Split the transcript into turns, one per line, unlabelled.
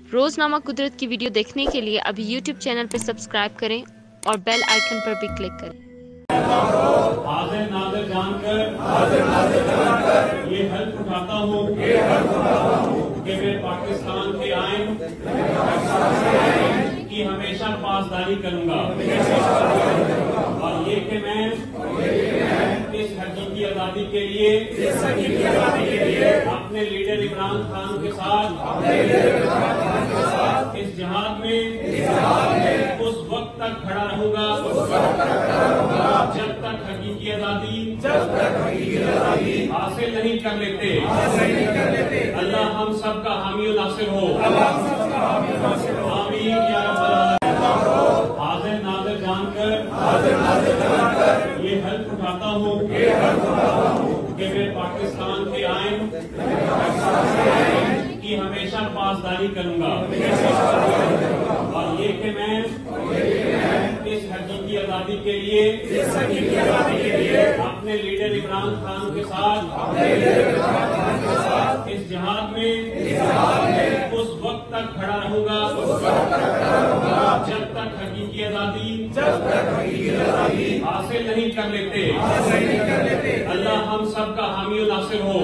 रोजनामा कुदरत की वीडियो देखने के लिए अभी यूट्यूब चैनल पर सब्सक्राइब करें और बेल आइकन पर भी क्लिक करें।
हाजिर नाज़िर जानकर ये हल्फ उठाता हूँ कि मैं पाकिस्तान के आइन की हमेशा पासदारी करूँगा और ये कि मैं इस हकीकी आज़ादी के लिए अपने लीडर इमरान खान के साथ इस जिहाद में उस वक्त तक खड़ा रहूंगा जब तक हकीकी आज़ादी हासिल नहीं कर लेते। अल्लाह हम सब का हामी और नासिर हो। आमीन या रब्बल आलमीन। हाजिर नाज़िर जानकर ये हल्फ उठाता हूँ कि मैं पाकिस्तान के आइन की हमेशा पासदारी करूँगा और ये कि मैं इस हकीकी आज़ादी के लिए अपने लीडर इमरान खान के साथ इस जिहाद में उस वक्त तक खड़ा रहूंगा जब तक हकीकी आज़ादी हासिल नहीं कर लेते। अल्लाह हम सब का हामी और नासिर हो।